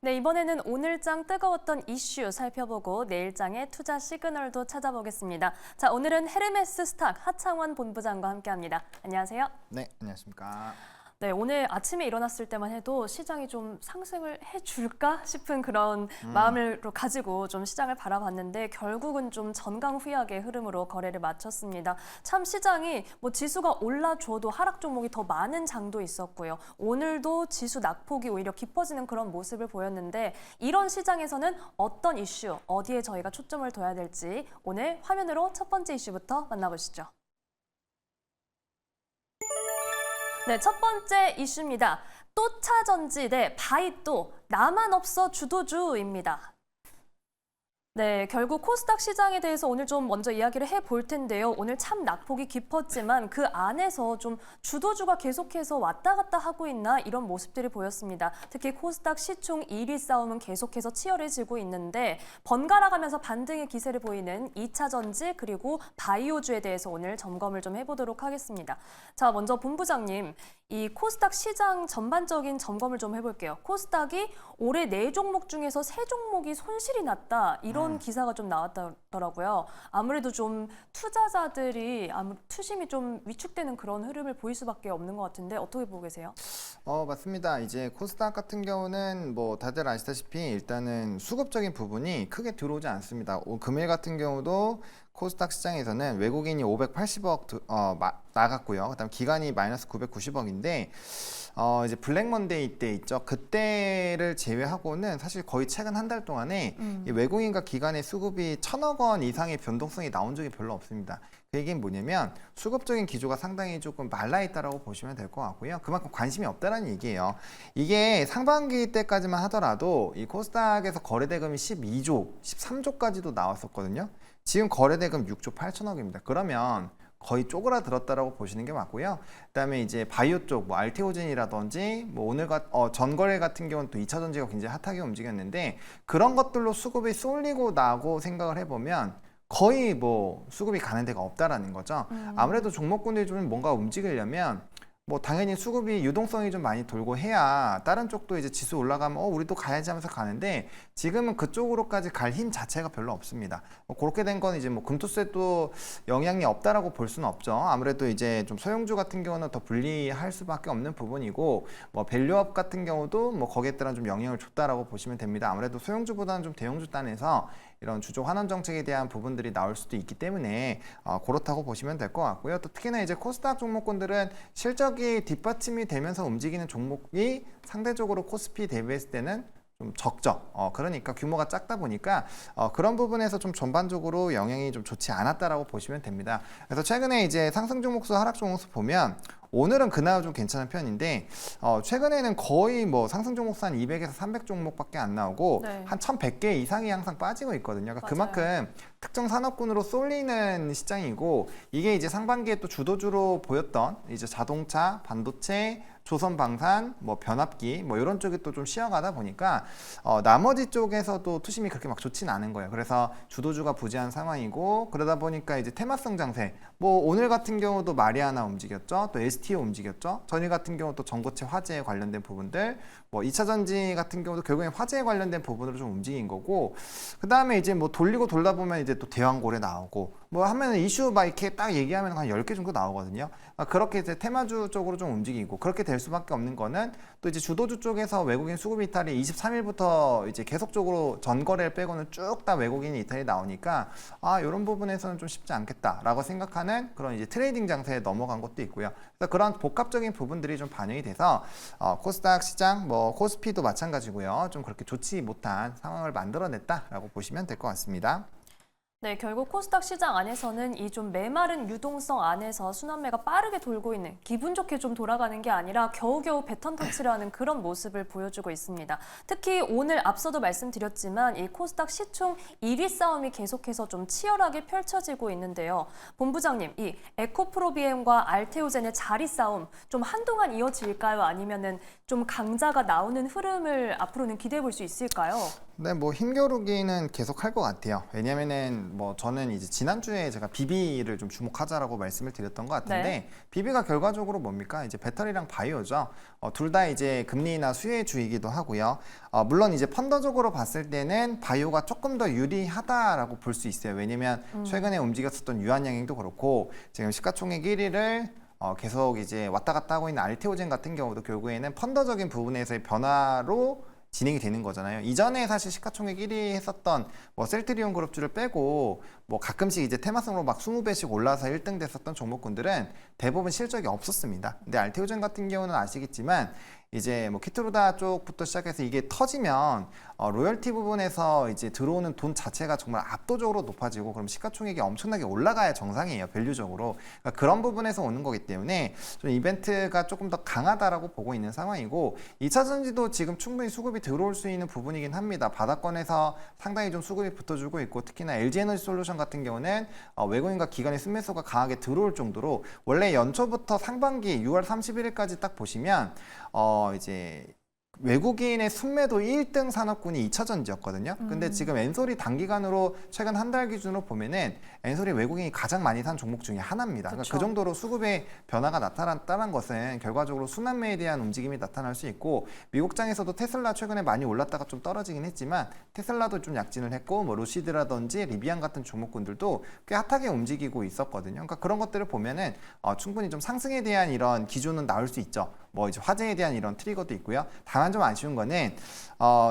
네, 이번에는 오늘장 뜨거웠던 이슈 살펴보고 내일장의 투자 시그널도 찾아보겠습니다. 자, 오늘은 헤르메스 스탁 하창원 본부장과 함께합니다. 안녕하세요. 네, 안녕하십니까. 네, 오늘 아침에 일어났을 때만 해도 시장이 좀 상승을 해줄까 싶은 그런 마음을 가지고 좀 시장을 바라봤는데 결국은 좀 전강후약의 흐름으로 거래를 마쳤습니다. 참 시장이 뭐 지수가 올라줘도 하락 종목이 더 많은 장도 있었고요. 오늘도 지수 낙폭이 오히려 깊어지는 그런 모습을 보였는데 이런 시장에서는 어떤 이슈, 어디에 저희가 초점을 둬야 될지 오늘 화면으로 첫 번째 이슈부터 만나보시죠. 네, 첫 번째 이슈입니다. 또차전지 대 바이또 나만 없어 주도주입니다. 네, 결국 코스닥 시장에 대해서 오늘 좀 먼저 이야기를 해볼 텐데요. 오늘 참 낙폭이 깊었지만 그 안에서 좀 주도주가 계속해서 왔다 갔다 하고 있나 이런 모습들이 보였습니다. 특히 코스닥 시총 1위 싸움은 계속해서 치열해지고 있는데 번갈아 가면서 반등의 기세를 보이는 2차 전지 그리고 바이오주에 대해서 오늘 점검을 좀 해보도록 하겠습니다. 자, 먼저 본부장님, 이 코스닥 시장 전반적인 점검을 좀 해볼게요. 코스닥이 올해 4종목 중에서 3종목이 손실이 났다. 이런 기사가 좀 나왔더라고요. 아무래도 좀 투자자들이 투심이 좀 위축되는 그런 흐름을 보일 수밖에 없는 것 같은데 어떻게 보고 계세요? 맞습니다. 이제 코스닥 같은 경우는 뭐 다들 아시다시피 일단은 수급적인 부분이 크게 들어오지 않습니다. 금일 같은 경우도 코스닥 시장에서는 외국인이 580억 나갔고요. 그다음 기관이 마이너스 990억인데 이제 블랙 먼데이 때 있죠. 그때를 제외하고는 사실 거의 최근 한 달 동안에 이 외국인과 기관의 수급이 1,000억 원 이상의 변동성이 나온 적이 별로 없습니다. 그 얘기는 뭐냐면 수급적인 기조가 상당히 조금 말라있다라고 보시면 될 것 같고요. 그만큼 관심이 없다라는 얘기예요. 이게 상반기 때까지만 하더라도 이 코스닥에서 거래대금이 12조, 13조까지도 나왔었거든요. 지금 거래대금 6조 8천억입니다. 그러면 거의 쪼그라들었다라고 보시는 게 맞고요. 그다음에 이제 바이오 쪽, 뭐 알테오젠이라든지 뭐 오늘 전거래 같은 경우는 또 2차 전지가 굉장히 핫하게 움직였는데 그런 것들로 수급이 쏠리고 나고 생각을 해보면 거의 뭐 수급이 가는 데가 없다라는 거죠. 아무래도 종목군들이 좀 뭔가 움직이려면 뭐 당연히 수급이 유동성이 좀 많이 돌고 해야 다른 쪽도 이제 지수 올라가면 우리도 가야지 하면서 가는데 지금은 그쪽으로까지 갈 힘 자체가 별로 없습니다. 그렇게 된 건 이제 뭐 금투세도 영향이 없다라고 볼 수는 없죠. 아무래도 이제 좀 소형주 같은 경우는 더 불리할 수밖에 없는 부분이고 뭐 밸류업 같은 경우도 뭐 거기에 따라 좀 영향을 줬다라고 보시면 됩니다. 아무래도 소형주보다는 좀 대형주 단에서 이런 주조 환원 정책에 대한 부분들이 나올 수도 있기 때문에 그렇다고 보시면 될 것 같고요. 또 특히나 이제 코스닥 종목군들은 실적이 뒷받침이 되면서 움직이는 종목이 상대적으로 코스피 대비했을 때는 좀 적죠. 그러니까 규모가 작다 보니까 그런 부분에서 좀 전반적으로 영향이 좀 좋지 않았다라고 보시면 됩니다. 그래서 최근에 이제 상승 종목수, 하락 종목수 보면 오늘은 그나마 좀 괜찮은 편인데 최근에는 거의 뭐 상승 종목수 한 200에서 300 종목밖에 안 나오고 네. 한 1,100개 이상이 항상 빠지고 있거든요. 그러니까 맞아요. 그만큼 특정 산업군으로 쏠리는 시장이고 이게 이제 상반기에 또 주도주로 보였던 이제 자동차, 반도체, 조선방산, 뭐 변압기 뭐 이런 쪽이 또 좀 쉬어가다 보니까 나머지 쪽에서도 투심이 그렇게 막 좋지는 않은 거예요. 그래서 주도주가 부재한 상황이고 그러다 보니까 이제 테마성 장세 뭐 오늘 같은 경우도 마리아나 움직였죠. 또 STO 움직였죠. 전일 같은 경우 또 전고체 화재에 관련된 부분들 뭐 2차 전지 같은 경우도 결국엔 화재에 관련된 부분으로 좀 움직인 거고 그 다음에 이제 뭐 돌리고 돌다 보면 이제 또 대왕고래 나오고 뭐 하면 이슈 막 이렇게 딱 얘기하면 한 10개 정도 나오거든요. 그렇게 이제 테마주 쪽으로 좀 움직이고 그렇게 될 수밖에 없는 거는 또 이제 주도주 쪽에서 외국인 수급 이탈이 23일부터 이제 계속적으로 전거래를 빼고는 쭉 다 외국인 이탈이 나오니까 이런 부분에서는 좀 쉽지 않겠다라고 생각하는 그런 이제 트레이딩 장세에 넘어간 것도 있고요. 그래서 그런 복합적인 부분들이 좀 반영이 돼서 코스닥 시장 뭐 코스피도 마찬가지고요. 좀 그렇게 좋지 못한 상황을 만들어냈다라고 보시면 될 것 같습니다. 네, 결국 코스닥 시장 안에서는 이 좀 메마른 유동성 안에서 순환매가 빠르게 돌고 있는 기분 좋게 좀 돌아가는 게 아니라 겨우겨우 배턴 터치를 하는 그런 모습을 보여주고 있습니다. 특히 오늘 앞서도 말씀드렸지만 이 코스닥 시총 1위 싸움이 계속해서 좀 치열하게 펼쳐지고 있는데요. 본부장님, 이 에코프로비엠과 알테오젠의 자리 싸움 좀 한동안 이어질까요? 아니면은 좀 강자가 나오는 흐름을 앞으로는 기대해 볼 수 있을까요? 네, 뭐 힘겨루기는 계속 할 것 같아요. 왜냐면은 뭐 저는 이제 지난주에 제가 비비를 좀 주목하자라고 말씀을 드렸던 것 같은데 네. 비비가 결과적으로 뭡니까? 이제 배터리랑 바이오죠. 둘 다 이제 금리나 수혜주이기도 하고요. 물론 이제 펀더적으로 봤을 때는 바이오가 조금 더 유리하다라고 볼 수 있어요. 왜냐면 최근에 움직였었던 유한양행도 그렇고 지금 시가총액 1위를 계속 이제 왔다 갔다 하고 있는 알테오젠 같은 경우도 결국에는 펀더적인 부분에서의 변화로 진행이 되는 거잖아요. 이전에 사실 시가총액 1위 했었던 뭐 셀트리온 그룹주를 빼고 뭐 가끔씩 이제 테마성으로 막 20배씩 올라서 1등 됐었던 종목군들은 대부분 실적이 없었습니다. 근데 알테오젠 같은 경우는 아시겠지만 이제 뭐 키트루다 쪽부터 시작해서 이게 터지면 로열티 부분에서 이제 들어오는 돈 자체가 정말 압도적으로 높아지고 그럼 시가총액이 엄청나게 올라가야 정상이에요. 밸류적으로. 그러니까 그런 부분에서 오는 거기 때문에 좀 이벤트가 조금 더 강하다라고 보고 있는 상황이고 2차 전지도 지금 충분히 수급이 들어올 수 있는 부분이긴 합니다. 바닥권에서 상당히 좀 수급이 붙어주고 있고 특히나 LG에너지 솔루션 같은 경우는 외국인과 기관의 순매수가 강하게 들어올 정도로 원래 연초부터 상반기 6월 31일까지 딱 보시면 이제 외국인의 순매도 1등 산업군이 2차 전지였거든요. 근데 지금 엔솔이 단기간으로 최근 한 달 기준으로 보면은 엔솔이 외국인이 가장 많이 산 종목 중에 하나입니다. 그러니까 그 정도로 수급의 변화가 나타났다는 것은 결과적으로 순환매에 대한 움직임이 나타날 수 있고 미국장에서도 테슬라 최근에 많이 올랐다가 좀 떨어지긴 했지만 테슬라도 좀 약진을 했고 뭐 루시드라든지 리비안 같은 종목군들도 꽤 핫하게 움직이고 있었거든요. 그러니까 그런 것들을 보면은 충분히 좀 상승에 대한 이런 기준은 나올 수 있죠. 뭐 이제 화재에 대한 이런 트리거도 있고요. 다만 좀 아쉬운 거는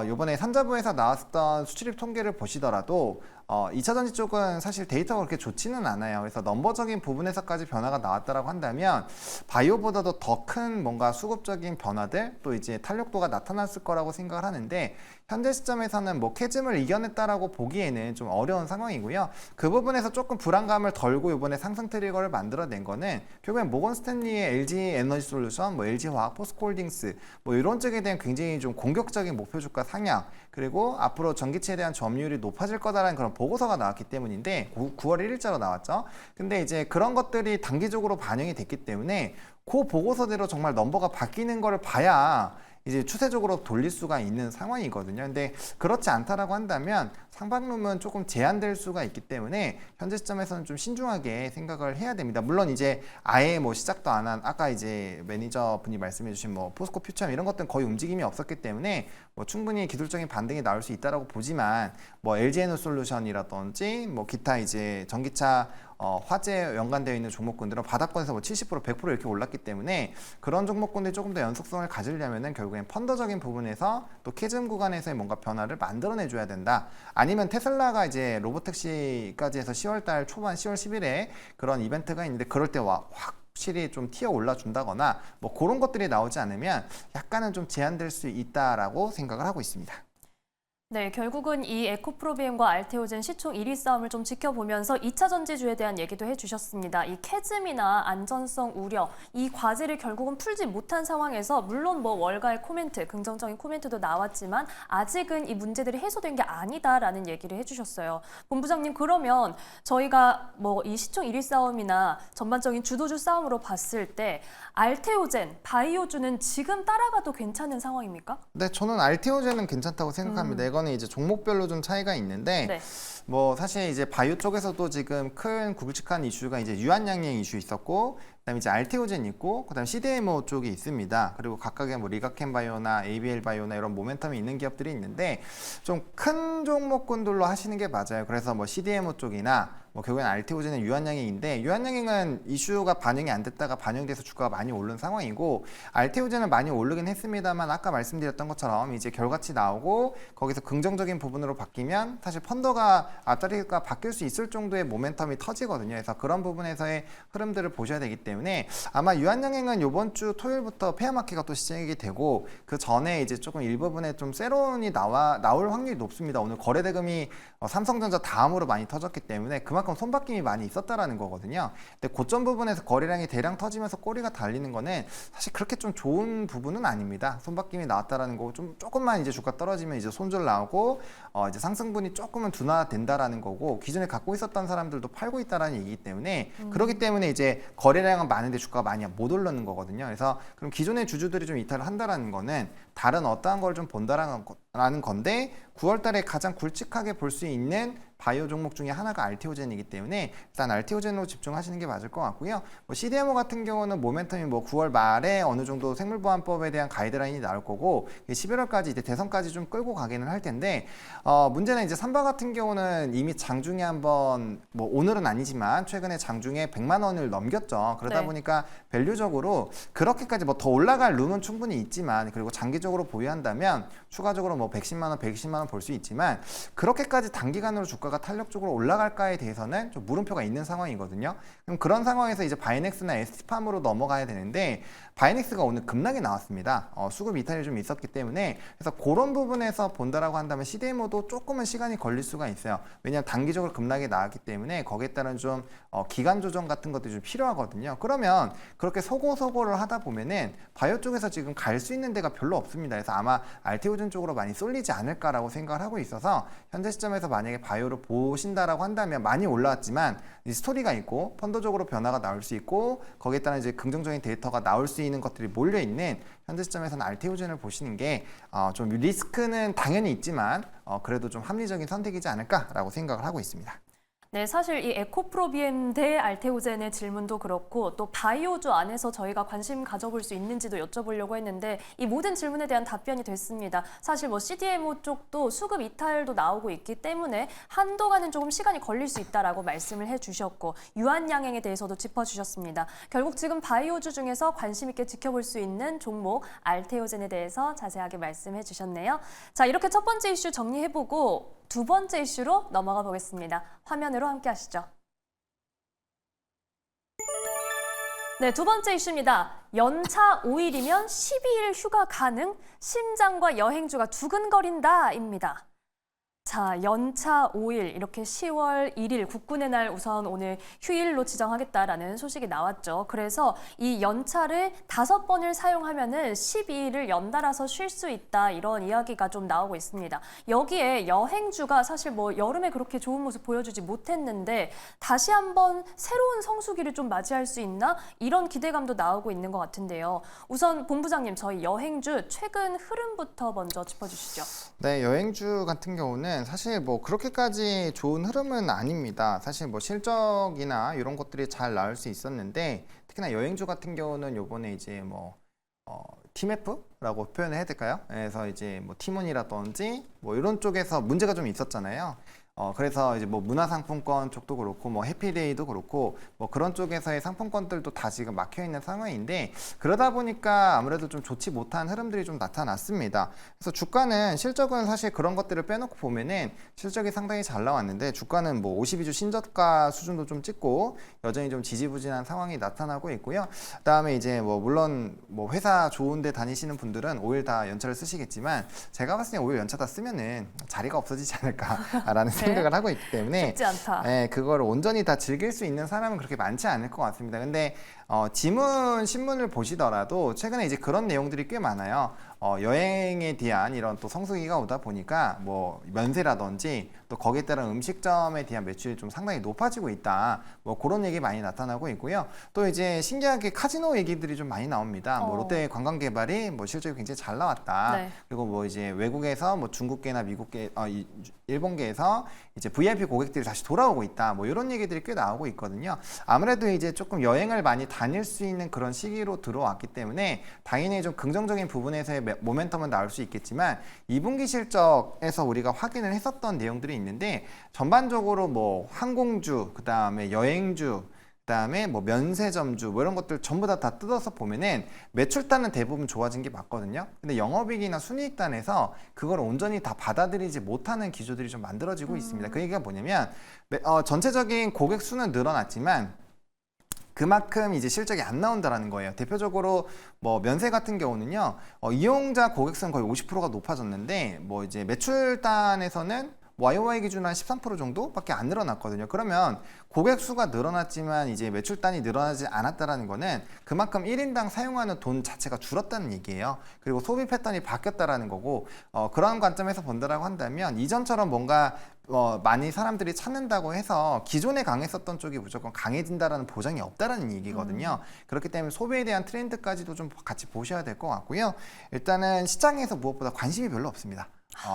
요번에 산자부에서 나왔던 수출입 통계를 보시더라도 2차 전지 쪽은 사실 데이터가 그렇게 좋지는 않아요. 그래서 넘버적인 부분에서까지 변화가 나왔다라고 한다면 바이오보다도 더 큰 뭔가 수급적인 변화들 또 이제 탄력도가 나타났을 거라고 생각을 하는데 현재 시점에서는 뭐 캐즘을 이겨냈다라고 보기에는 좀 어려운 상황이고요. 그 부분에서 조금 불안감을 덜고 이번에 상승 트리거를 만들어낸 거는 결국엔 모건 스탠리의 LG 에너지 솔루션, 뭐 LG 화학, 포스코홀딩스 뭐 이런 쪽에 대한 굉장히 좀 공격적인 목표 주가 상향 그리고 앞으로 전기차에 대한 점유율이 높아질 거다라는 그런 보고서가 나왔기 때문인데 9월 1일자로 나왔죠. 근데 이제 그런 것들이 단기적으로 반영이 됐기 때문에 그 보고서대로 정말 넘버가 바뀌는 걸 봐야 이제 추세적으로 돌릴 수가 있는 상황이거든요. 근데 그렇지 않다라고 한다면 상반론은 조금 제한될 수가 있기 때문에 현재 시점에서는 좀 신중하게 생각을 해야 됩니다. 물론 이제 아예 뭐 시작도 안 한 아까 이제 매니저분이 말씀해주신 뭐 포스코 퓨처 이런 것들은 거의 움직임이 없었기 때문에 뭐 충분히 기술적인 반등이 나올 수 있다라고 보지만 뭐 LG에너솔루션이라든지 뭐 기타 이제 전기차 화재 연관되어 있는 종목군들은 바닥권에서 뭐 70% 100% 이렇게 올랐기 때문에 그런 종목군들이 조금 더 연속성을 가지려면은 결국엔 펀더적인 부분에서 또 캐즘 구간에서의 뭔가 변화를 만들어내 줘야 된다. 아니면 테슬라가 이제 로보택시까지 해서 10월달 초반 10월 10일에 그런 이벤트가 있는데 그럴 때 확실히 좀 튀어 올라 준다거나 뭐 그런 것들이 나오지 않으면 약간은 좀 제한될 수 있다라고 생각을 하고 있습니다. 네, 결국은 이 에코프로비엠과 알테오젠 시총 1위 싸움을 좀 지켜보면서 2차 전지주에 대한 얘기도 해주셨습니다. 이 캐즘이나 안전성 우려, 이 과제를 결국은 풀지 못한 상황에서 물론 뭐 월가의 코멘트, 긍정적인 코멘트도 나왔지만 아직은 이 문제들이 해소된 게 아니다라는 얘기를 해주셨어요. 본부장님, 그러면 저희가 뭐 이 시총 1위 싸움이나 전반적인 주도주 싸움으로 봤을 때 알테오젠, 바이오주는 지금 따라가도 괜찮은 상황입니까? 네, 저는 알테오젠은 괜찮다고 생각합니다. 이거는 이제 종목별로 좀 차이가 있는데 네. 뭐 사실 이제 바이오 쪽에서도 지금 큰 굵직한 이슈가 이제 유한양행 이슈 있었고 그다음에 이제 알테오젠 있고 그다음 CDMO 쪽이 있습니다. 그리고 각각의 뭐 리가켄 바이오나 ABL 바이오나 이런 모멘텀이 있는 기업들이 있는데 좀 큰 종목군들로 하시는 게 맞아요. 그래서 뭐 CDMO 쪽이나 뭐 결국엔 알테오젠은 유한양행인데 유한양행은 이슈가 반영이 안 됐다가 반영돼서 주가가 많이 오른 상황이고 알테오젠은 많이 오르긴 했습니다만 아까 말씀드렸던 것처럼 이제 결과치 나오고 거기서 긍정적인 부분으로 바뀌면 사실 펀더가 앞자리가 바뀔 수 있을 정도의 모멘텀이 터지거든요. 그래서 그런 부분에서의 흐름들을 보셔야 되기 때문에 아마 유한양행은 이번 주 토요일부터 페어마켓가 또 시작이 되고 그 전에 이제 조금 일부분에 좀 세론이 나올 확률이 높습니다. 오늘 거래대금이 삼성전자 다음으로 많이 터졌기 때문에 그만큼 손바뀜이 많이 있었다라는 거거든요. 근데 고점 부분에서 거래량이 대량 터지면서 꼬리가 달리는 거는 사실 그렇게 좀 좋은 부분은 아닙니다. 손바뀜이 나왔다라는 거고 조금만 이제 주가 떨어지면 이제 손절 나오고 이제 상승분이 조금은 둔화된다라는 거고 기존에 갖고 있었던 사람들도 팔고 있다라는 얘기이기 때문에 그렇기 때문에 이제 거래량은 많은데 주가가 많이 못 오르는 거거든요. 그래서 그럼 기존의 주주들이 좀 이탈을 한다라는 거는 다른 어떠한 걸 좀 본다라는 건데 9월 달에 가장 굵직하게 볼 수 있는 바이오 종목 중에 하나가 알테오젠이기 때문에 일단 알테오젠으로 집중하시는 게 맞을 것 같고요. 뭐 CDMO 같은 경우는 모멘텀이 뭐 9월 말에 어느 정도 생물보안법에 대한 가이드라인이 나올 거고 11월까지 이제 대선까지 좀 끌고 가기는 할 텐데 문제는 이제 삼바 같은 경우는 이미 장중에 한번 뭐 오늘은 아니지만 최근에 장중에 100만 원을 넘겼죠. 그러다 네. 보니까 밸류적으로 그렇게까지 뭐 더 올라갈 룸은 충분히 있지만 그리고 장기적으로 보유한다면 추가적으로 뭐 110만 원, 120만 원 볼 수 있지만 그렇게까지 단기간으로 주가가 탄력적으로 올라갈까에 대해서는 좀 물음표가 있는 상황이거든요. 그럼 그런 상황에서 이제 바이넥스나 ST팜으로 넘어가야 되는데 바이넥스가 오늘 급락이 나왔습니다. 수급 이탈이 좀 있었기 때문에 그래서 그런 부분에서 본다라고 한다면 CDMO도 조금은 시간이 걸릴 수가 있어요. 왜냐하면 단기적으로 급락이 나왔기 때문에 거기에 따른 좀 기간 조정 같은 것들이 좀 필요하거든요. 그러면 그렇게 소고소고를 하다 보면은 바이오 쪽에서 지금 갈 수 있는 데가 별로 없습니다. 그래서 아마 알테오젠 쪽으로 많이 쏠리지 않을까라고 생각을 하고 있어서 현재 시점에서 만약에 바이오를 보신다라고 한다면 많이 올라왔지만 이 스토리가 있고 펀더적으로 변화가 나올 수 있고 거기에 따른 이제 긍정적인 데이터가 나올 수 있는 것들이 몰려 있는 현재 시점에서는 알테오젠을 보시는 게 좀 리스크는 당연히 있지만 그래도 좀 합리적인 선택이지 않을까라고 생각을 하고 있습니다. 네, 사실 이 에코프로비엠 대 알테오젠의 질문도 그렇고 또 바이오주 안에서 저희가 관심 가져볼 수 있는지도 여쭤보려고 했는데 이 모든 질문에 대한 답변이 됐습니다. 사실 뭐 CDMO 쪽도 수급 이탈도 나오고 있기 때문에 한동안은 조금 시간이 걸릴 수 있다라고 말씀을 해주셨고 유한양행에 대해서도 짚어주셨습니다. 결국 지금 바이오주 중에서 관심 있게 지켜볼 수 있는 종목 알테오젠에 대해서 자세하게 말씀해 주셨네요. 자, 이렇게 첫 번째 이슈 정리해보고 두 번째 이슈로 넘어가 보겠습니다. 화면으로 함께 하시죠. 네, 두 번째 이슈입니다. 연차 5일이면 12일 휴가 가능? 심장과 여행주가 두근거린다입니다. 자, 연차 5일, 이렇게 10월 1일 국군의 날 우선 오늘 휴일로 지정하겠다라는 소식이 나왔죠. 그래서 이 연차를 5번을 사용하면은 12일을 연달아서 쉴 수 있다, 이런 이야기가 좀 나오고 있습니다. 여기에 여행주가 사실 뭐 여름에 그렇게 좋은 모습 보여주지 못했는데 다시 한번 새로운 성수기를 좀 맞이할 수 있나? 이런 기대감도 나오고 있는 것 같은데요. 우선 본부장님, 저희 여행주 최근 흐름부터 먼저 짚어주시죠. 네, 여행주 같은 경우는 사실 뭐 그렇게까지 좋은 흐름은 아닙니다. 사실 뭐 실적이나 이런 것들이 잘 나올 수 있었는데 특히나 여행주 같은 경우는 요번에 이제 뭐 TMF라고 표현을 해야 될까요? 그래서 이제 뭐 티몬이라든지 뭐 이런 쪽에서 문제가 좀 있었잖아요. 그래서 이제 뭐 문화상품권 쪽도 그렇고 뭐 해피데이도 그렇고 뭐 그런 쪽에서의 상품권들도 다 지금 막혀 있는 상황인데 그러다 보니까 아무래도 좀 좋지 못한 흐름들이 좀 나타났습니다. 그래서 주가는 실적은 사실 그런 것들을 빼놓고 보면은 실적이 상당히 잘 나왔는데 주가는 뭐 52주 신저가 수준도 좀 찍고 여전히 좀 지지부진한 상황이 나타나고 있고요. 그다음에 이제 뭐 물론 뭐 회사 좋은데 다니시는 분들은 5일 다 연차를 쓰시겠지만 제가 봤을 때 5일 연차 다 쓰면은 자리가 없어지지 않을까라는 생각을 하고 있기 때문에 쉽지 않다. 그걸 온전히 다 즐길 수 있는 사람은 그렇게 많지 않을 것 같습니다. 근데 지문, 신문을 보시더라도 최근에 이제 그런 내용들이 꽤 많아요. 여행에 대한 이런 또 성수기가 오다 보니까 뭐 면세라든지 또 거기에 따른 음식점에 대한 매출이 좀 상당히 높아지고 있다. 뭐 그런 얘기 많이 나타나고 있고요. 또 이제 신기하게 카지노 얘기들이 좀 많이 나옵니다. 뭐 롯데 관광개발이 뭐 실적이 굉장히 잘 나왔다. 네. 그리고 뭐 이제 외국에서 뭐 중국계나 미국계, 일본계에서 이제 VIP 고객들이 다시 돌아오고 있다. 뭐 이런 얘기들이 꽤 나오고 있거든요. 아무래도 이제 조금 여행을 많이 다닐 수 있는 그런 시기로 들어왔기 때문에 당연히 좀 긍정적인 부분에서의 모멘텀은 나올 수 있겠지만 2분기 실적에서 우리가 확인을 했었던 내용들이 있는데 전반적으로 뭐 항공주, 그다음에 여행주, 그다음에 뭐 면세점주 뭐 이런 것들 전부 다 뜯어서 보면은 매출단은 대부분 좋아진 게 맞거든요. 근데 영업이익이나 순이익단에서 그걸 온전히 다 받아들이지 못하는 기조들이 좀 만들어지고 있습니다. 그 얘기가 뭐냐면 전체적인 고객 수는 늘어났지만 그만큼 이제 실적이 안 나온다라는 거예요. 대표적으로 뭐 면세 같은 경우는요, 이용자 고객 수는 거의 50%가 높아졌는데 뭐 이제 매출단에서는 YOY 기준 한 13% 정도밖에 안 늘어났거든요. 그러면 고객 수가 늘어났지만 이제 매출단이 늘어나지 않았다라는 거는 그만큼 1인당 사용하는 돈 자체가 줄었다는 얘기예요. 그리고 소비 패턴이 바뀌었다라는 거고, 그런 관점에서 본다라고 한다면 이전처럼 뭔가 많이 사람들이 찾는다고 해서 기존에 강했었던 쪽이 무조건 강해진다라는 보장이 없다라는 얘기거든요. 그렇기 때문에 소비에 대한 트렌드까지도 좀 같이 보셔야 될 것 같고요. 일단은 시장에서 무엇보다 관심이 별로 없습니다.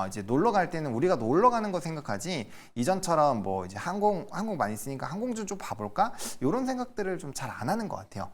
이제 놀러 갈 때는 우리가 놀러 가는 거 생각하지, 이전처럼 뭐 이제 항공 많이 쓰니까 항공주 좀 봐볼까? 이런 생각들을 좀 잘 안 하는 것 같아요.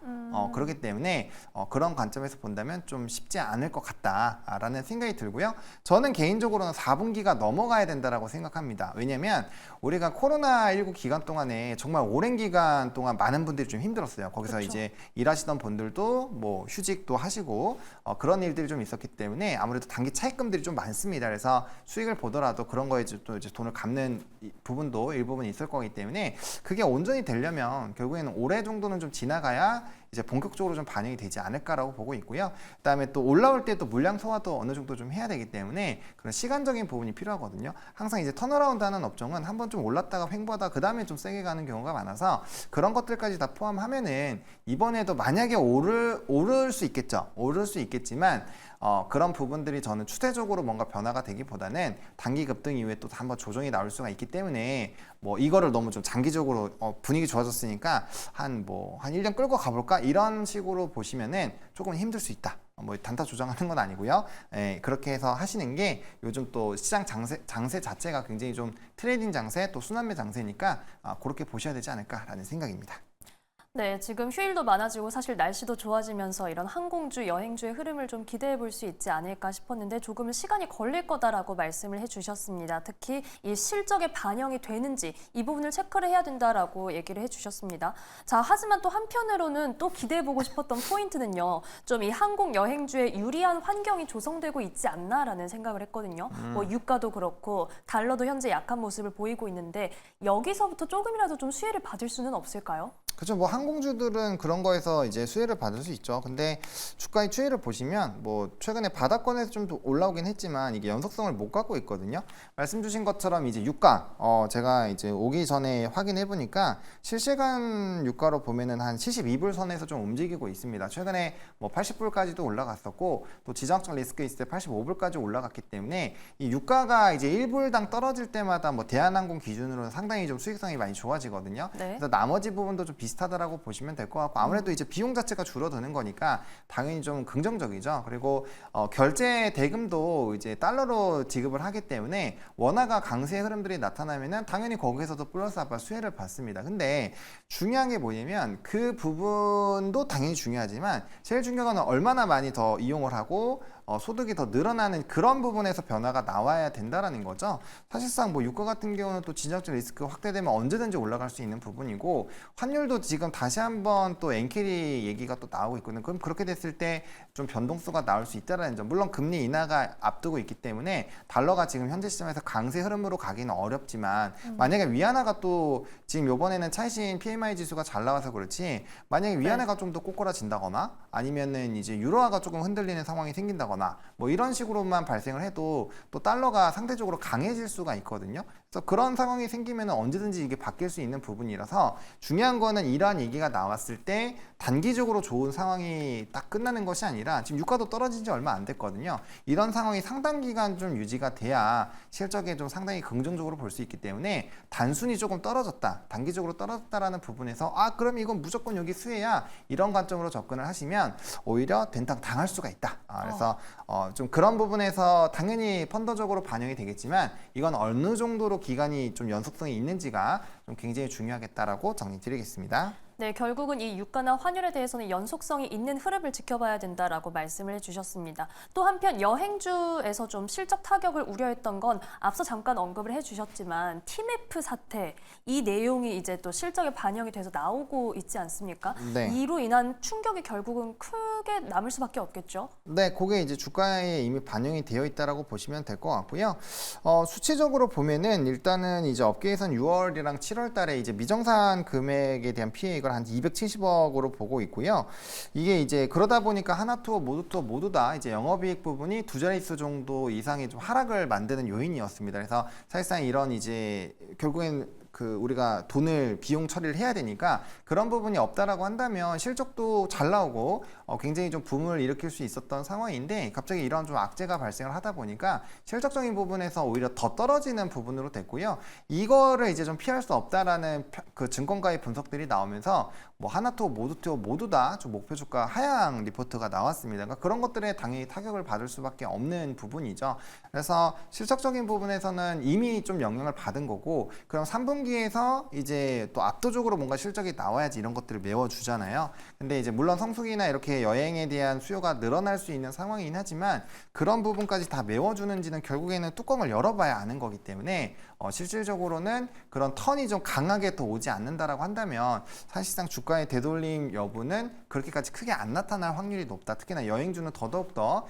그렇기 때문에 그런 관점에서 본다면 좀 쉽지 않을 것 같다라는 생각이 들고요. 저는 개인적으로는 4분기가 넘어가야 된다라고 생각합니다. 왜냐면 우리가 코로나19 기간 동안에 정말 오랜 기간 동안 많은 분들이 좀 힘들었어요. 거기서 그쵸. 이제 일하시던 분들도 뭐 휴직도 하시고 그런 일들이 좀 있었기 때문에 아무래도 단기 차입금들이 좀 많습니다. 그래서 수익을 보더라도 그런 거에 또 이제 돈을 갚는 부분도 일부분 있을 거기 때문에 그게 온전히 되려면 결국에는 올해 정도는 좀 지나가야 이제 본격적으로 좀 반영이 되지 않을까라고 보고 있고요. 그다음에 또 올라올 때 또 물량 소화도 어느 정도 좀 해야 되기 때문에 그런 시간적인 부분이 필요하거든요. 항상 이제 턴어라운드 하는 업종은 한번 좀 올랐다가 횡보하다 그 다음에 좀 세게 가는 경우가 많아서 그런 것들까지 다 포함하면은 이번에도 만약에 오를 수 있겠죠. 오를 수 있겠지만 그런 부분들이 저는 추세적으로 뭔가 변화가 되기보다는 단기 급등 이후에 또 한번 조정이 나올 수가 있기 때문에 뭐 이거를 너무 좀 장기적으로 분위기 좋아졌으니까 한 1년 끌고 가볼까 이런 식으로 보시면은 조금 힘들 수 있다. 뭐 단타 조정하는 건 아니고요. 그렇게 해서 하시는 게 요즘 또 시장 장세 자체가 굉장히 좀 트레이딩 장세 또 순환매 장세니까 그렇게 보셔야 되지 않을까라는 생각입니다. 네, 지금 휴일도 많아지고 사실 날씨도 좋아지면서 이런 항공주, 여행주의 흐름을 좀 기대해 볼 수 있지 않을까 싶었는데 조금은 시간이 걸릴 거다라고 말씀을 해주셨습니다. 특히 이 실적에 반영이 되는지 이 부분을 체크를 해야 된다라고 얘기를 해주셨습니다. 자, 하지만 또 한편으로는 또 기대해 보고 싶었던 포인트는요. 좀 이 항공 여행주에 유리한 환경이 조성되고 있지 않나라는 생각을 했거든요. 뭐 유가도 그렇고 달러도 현재 약한 모습을 보이고 있는데 여기서부터 조금이라도 좀 수혜를 받을 수는 없을까요? 그렇죠. 뭐 항공주들은 그런 거에서 이제 수혜를 받을 수 있죠. 근데 주가의 추이를 보시면 뭐 최근에 바닥권에서 좀 올라오긴 했지만 이게 연속성을 못 갖고 있거든요. 말씀 주신 것처럼 이제 유가 제가 이제 오기 전에 확인해 보니까 실시간 유가로 보면은 한 72불 선에서 좀 움직이고 있습니다. 최근에 뭐 80불까지도 올라갔었고 또 지정학적 리스크 있을 때 85불까지 올라갔기 때문에 이 유가가 이제 1불당 떨어질 때마다 뭐 대한항공 기준으로는 상당히 좀 수익성이 많이 좋아지거든요. 네. 그래서 나머지 부분도 좀 비슷하다라고 보시면 될 것 같고 아무래도 이제 비용 자체가 줄어드는 거니까 당연히 좀 긍정적이죠. 그리고 결제 대금도 이제 달러로 지급을 하기 때문에 원화가 강세의 흐름들이 나타나면은 당연히 거기에서도 플러스 알파 수혜를 받습니다. 근데 중요한 게 뭐냐면 그 부분도 당연히 중요하지만 제일 중요한 건 얼마나 많이 더 이용을 하고 소득이 더 늘어나는 그런 부분에서 변화가 나와야 된다라는 거죠. 사실상 뭐 유가 같은 경우는 또 지정학적 리스크 확대되면 언제든지 올라갈 수 있는 부분이고 환율도 지금 다시 한번 또 엔캐리 얘기가 또 나오고 있거든요. 그럼 그렇게 됐을 때 좀 변동수가 나올 수 있다라는 점. 물론 금리 인하가 앞두고 있기 때문에 달러가 지금 현재 시점에서 강세 흐름으로 가기는 어렵지만 만약에 위안화가 또 지금 요번에는 차이신 PMI 지수가 잘 나와서 그렇지 만약에 위안화가 좀 더 꼬꾸라진다거나 아니면은 이제 유로화가 조금 흔들리는 상황이 생긴다거나 뭐 이런 식으로만 발생을 해도 또 달러가 상대적으로 강해질 수가 있거든요. 그래서 그런 상황이 생기면 언제든지 이게 바뀔 수 있는 부분이라서 중요한 거는 이러한 얘기가 나왔을 때 단기적으로 좋은 상황이 딱 끝나는 것이 아니라 지금 유가도 떨어진 지 얼마 안 됐거든요. 이런 상황이 상당 기간 좀 유지가 돼야 실적에 좀 상당히 긍정적으로 볼 수 있기 때문에 단순히 조금 떨어졌다, 단기적으로 떨어졌다라는 부분에서 그럼 이건 무조건 여기 수혜야 이런 관점으로 접근을 하시면 오히려 된탕 당할 수가 있다. 그래서 좀 그런 부분에서 당연히 펀더적으로 반영이 되겠지만 이건 어느 정도로 기간이 좀 연속성이 있는지가 좀 굉장히 중요하겠다라고 정리드리겠습니다. 네, 결국은 이 유가나 환율에 대해서는 연속성이 있는 흐름을 지켜봐야 된다라고 말씀을 해주셨습니다. 또 한편 여행주에서 좀 실적 타격을 우려했던 건 앞서 잠깐 언급을 해주셨지만 TMF 사태, 이 내용이 이제 또 실적에 반영이 돼서 나오고 있지 않습니까? 네. 이로 인한 충격이 결국은 크게 남을 수밖에 없겠죠? 네, 그게 이제 주가에 이미 반영이 되어 있다라고 보시면 될 것 같고요. 수치적으로 보면은 일단은 이제 업계에선 6월이랑 7월 달에 이제 미정산 금액에 대한 피해가 영업이익을 한 270억으로 보고 있고요. 이게 이제 그러다 보니까 하나투어, 모두투어 모두 다 이제 영업이익 부분이 두 자릿수 정도 이상의 좀 하락을 만드는 요인이었습니다. 그래서 사실상 이런 이제 결국엔 우리가 돈을 비용 처리를 해야 되니까 그런 부분이 없다라고 한다면 실적도 잘 나오고 굉장히 좀 붐을 일으킬 수 있었던 상황인데 갑자기 이런 좀 악재가 발생을 하다 보니까 실적적인 부분에서 오히려 더 떨어지는 부분으로 됐고요. 이거를 이제 좀 피할 수 없다라는 그 증권가의 분석들이 나오면서 뭐 하나투어, 모두투어 모두 다 좀 목표 주가 하향 리포트가 나왔습니다. 그러니까 그런 것들에 당연히 타격을 받을 수밖에 없는 부분이죠. 그래서 실적적인 부분에서는 이미 좀 영향을 받은 거고 그럼 3분기에서 이제 또 압도적으로 뭔가 실적이 나와야지 이런 것들을 메워주잖아요. 근데 이제 물론 성수기나 이렇게 여행에 대한 수요가 늘어날 수 있는 상황이긴 하지만 그런 부분까지 다 메워주는지는 결국에는 뚜껑을 열어봐야 아는 거기 때문에 실질적으로는 그런 턴이 좀 강하게 더 오지 않는다라고 한다면 사실상 주가의 되돌림 여부는 그렇게까지 크게 안 나타날 확률이 높다. 특히나 여행주는 더더욱더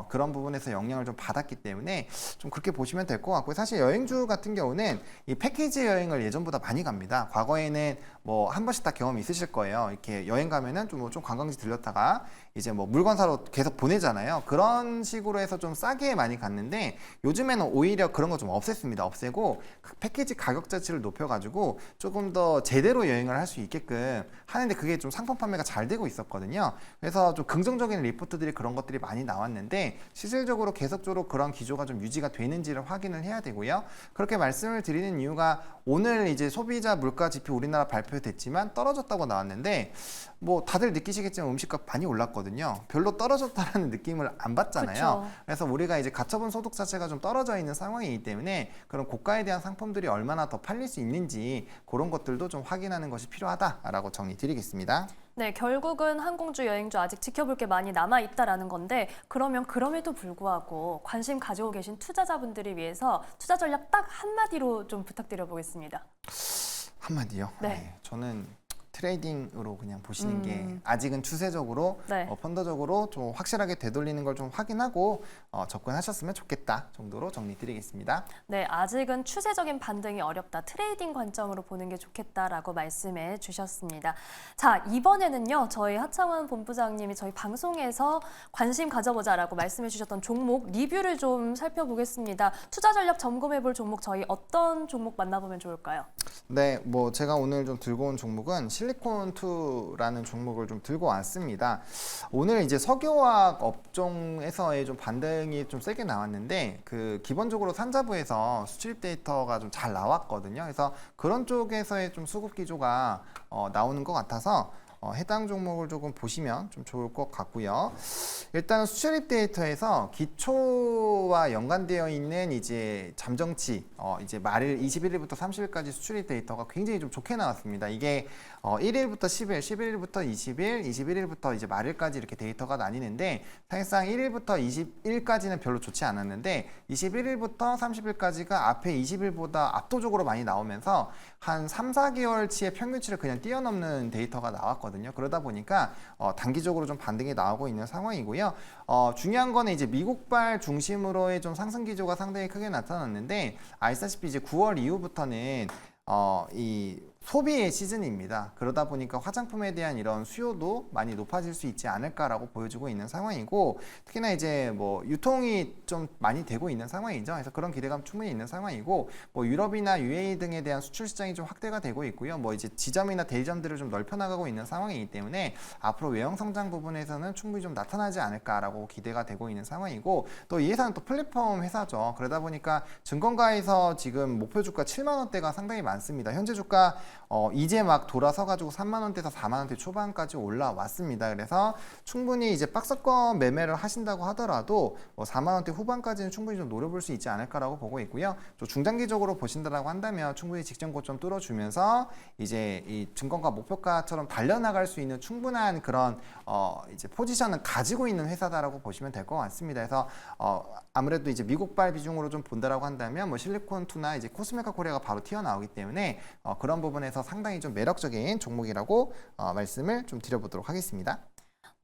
그런 부분에서 영향을 좀 받았기 때문에 좀 그렇게 보시면 될 것 같고요. 사실 여행주 같은 경우는 이 패키지 여행을 예전보다 많이 갑니다. 과거에는 뭐 한 번씩 다 경험이 있으실 거예요. 이렇게 여행 가면은 좀 관광지 들렸다가 이제 뭐 물건 사러 계속 보내잖아요. 그런 식으로 해서 좀 싸게 많이 갔는데 요즘에는 오히려 그런 거 좀 없앴습니다. 없애고 패키지 가격 자체를 높여가지고 조금 더 제대로 여행을 할 수 있게끔 하는데 그게 좀 상품 판매가 잘 되고 있었거든요. 그래서 좀 긍정적인 리포트들이 그런 것들이 많이 나왔는데 실질적으로 계속적으로 그런 기조가 좀 유지가 되는지를 확인을 해야 되고요. 그렇게 말씀을 드리는 이유가 오늘 이제 소비자 물가 지표 우리나라 발표됐지만 떨어졌다고 나왔는데 뭐 다들 느끼시겠지만 음식값 많이 올랐거든요. 별로 떨어졌다라는 느낌을 안 받잖아요. 그쵸. 그래서 우리가 이제 가처분 소득 자체가 좀 떨어져 있는 상황이기 때문에 그런 고가에 대한 상품들이 얼마나 더 팔릴 수 있는지 그런 것들도 좀 확인하는 것이 필요하다라고 정리 드리겠습니다. 네, 결국은 항공주, 여행주 아직 지켜볼 게 많이 남아있다라는 건데 그러면 그럼에도 불구하고 관심 가지고 계신 투자자분들을 위해서 투자 전략 딱 한마디로 좀 부탁드려 보겠습니다. 한마디요? 네. 저는 트레이딩으로 그냥 보시는 게 아직은 추세적으로 네. 펀더적으로 좀 확실하게 되돌리는 걸 좀 확인하고 접근하셨으면 좋겠다 정도로 정리 드리겠습니다. 네, 아직은 추세적인 반등이 어렵다. 트레이딩 관점으로 보는 게 좋겠다라고 말씀해 주셨습니다. 자, 이번에는요. 저희 하창원 본부장님이 저희 방송에서 관심 가져보자라고 말씀해 주셨던 종목 리뷰를 좀 살펴보겠습니다. 투자 전략 점검해 볼 종목 저희 어떤 종목 만나보면 좋을까요? 네, 뭐 제가 오늘 좀 들고 온 종목은 실리콘2라는 종목을 좀 들고 왔습니다. 오늘 이제 석유화학 업종에서의 좀 반등이 좀 세게 나왔는데 기본적으로 산자부에서 수출입 데이터가 좀 잘 나왔거든요. 그래서 그런 쪽에서의 좀 수급 기조가 나오는 것 같아서 해당 종목을 조금 보시면 좀 좋을 것 같고요. 일단 수출입 데이터에서 기초와 연관되어 있는 이제 잠정치 이제 말일 21일부터 30일까지 수출입 데이터가 굉장히 좀 좋게 나왔습니다. 이게 1일부터 10일, 11일부터 20일, 21일부터 이제 말일까지 이렇게 데이터가 나뉘는데 사실상 1일부터 20일까지는 별로 좋지 않았는데 21일부터 30일까지가 앞에 20일보다 압도적으로 많이 나오면서 한 3, 4개월치의 평균치를 그냥 뛰어넘는 데이터가 나왔거든요. 그러다 보니까 단기적으로 좀 반등이 나오고 있는 상황이고요. 중요한 거는 이제 미국발 중심으로의 좀 상승 기조가 상당히 크게 나타났는데 아시다시피 이제 9월 이후부터는 이 소비의 시즌입니다. 그러다 보니까 화장품에 대한 이런 수요도 많이 높아질 수 있지 않을까라고 보여지고 있는 상황이고 특히나 이제 뭐 유통이 좀 많이 되고 있는 상황이죠. 그래서 그런 기대감 충분히 있는 상황이고 뭐 유럽이나 UAE 등에 대한 수출 시장이 좀 확대가 되고 있고요. 뭐 이제 지점이나 대리점들을 좀 넓혀 나가고 있는 상황이기 때문에 앞으로 외형 성장 부분에서는 충분히 좀 나타나지 않을까라고 기대가 되고 있는 상황이고 또 이 회사는 또 플랫폼 회사죠. 그러다 보니까 증권가에서 지금 목표 주가 7만 원대가 상당히 많습니다. 현재 주가 이제 막 돌아서 가지고 3만 원대에서 4만 원대 초반까지 올라왔습니다. 그래서 충분히 이제 박스권 매매를 하신다고 하더라도 4만 원대 후반까지는 충분히 좀 노려볼 수 있지 않을까라고 보고 있고요. 또 중장기적으로 보신다라고 한다면 충분히 직전 고점 뚫어주면서 이제 이 증권가 목표가처럼 달려나갈 수 있는 충분한 그런 이제 포지션을 가지고 있는 회사다라고 보시면 될 것 같습니다. 그래서 아무래도 이제 미국발 비중으로 좀 본다라고 한다면 뭐 실리콘2나 이제 코스메카 코리아가 바로 튀어나오기 때문에 그런 부분에서 상당히 좀 매력적인 종목이라고 말씀을 좀 드려보도록 하겠습니다.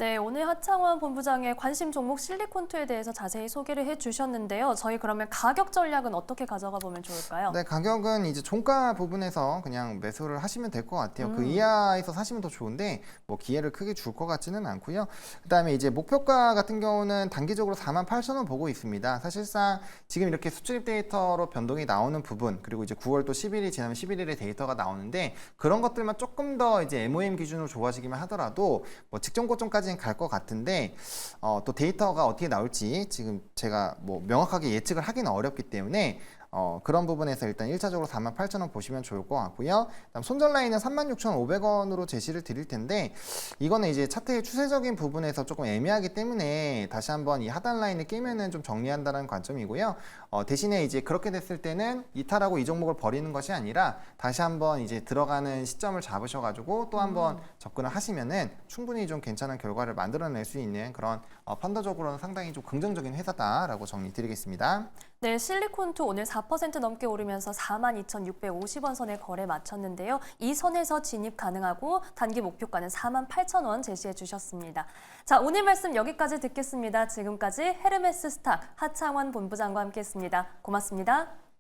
네, 오늘 하창원 본부장의 관심 종목 실리콘투에 대해서 자세히 소개를 해주셨는데요. 저희 그러면 가격 전략은 어떻게 가져가 보면 좋을까요? 네, 가격은 이제 종가 부분에서 그냥 매수를 하시면 될 것 같아요. 그 이하에서 사시면 더 좋은데 뭐 기회를 크게 줄 것 같지는 않고요. 그다음에 이제 목표가 같은 경우는 단기적으로 48,000원 보고 있습니다. 사실상 지금 이렇게 수출입 데이터로 변동이 나오는 부분, 그리고 이제 9월 또 10일이 지나면 11일에 데이터가 나오는데 그런 것들만 조금 더 이제 MOM 기준으로 좋아지기만 하더라도 뭐 직전 고점까지는 갈 것 같은데 또 데이터가 어떻게 나올지 지금 제가 뭐 명확하게 예측을 하기는 어렵기 때문에 그런 부분에서 일단 1차적으로 48,000원 보시면 좋을 것 같고요. 그다음 손절 라인은 36,500원으로 제시를 드릴 텐데 이거는 이제 차트의 추세적인 부분에서 조금 애매하기 때문에 다시 한번 이 하단 라인을 깨면은 좀 정리한다는 관점이고요. 대신에 이제 그렇게 됐을 때는 이탈하고 이 종목을 버리는 것이 아니라 다시 한번 이제 들어가는 시점을 잡으셔가지고 또 한번 접근을 하시면은 충분히 좀 괜찮은 결과를 만들어낼 수 있는 그런 펀더적으로는 상당히 좀 긍정적인 회사다라고 정리드리겠습니다. 네, 실리콘투 오늘 4% 넘게 오르면서 42,650원 선에 거래 마쳤는데요. 이 선에서 진입 가능하고 단기 목표가는 48,000원 제시해 주셨습니다. 자, 오늘 말씀 여기까지 듣겠습니다. 지금까지 헤르메스 스탁 하창원 본부장과 함께했습니다. 고맙습니다.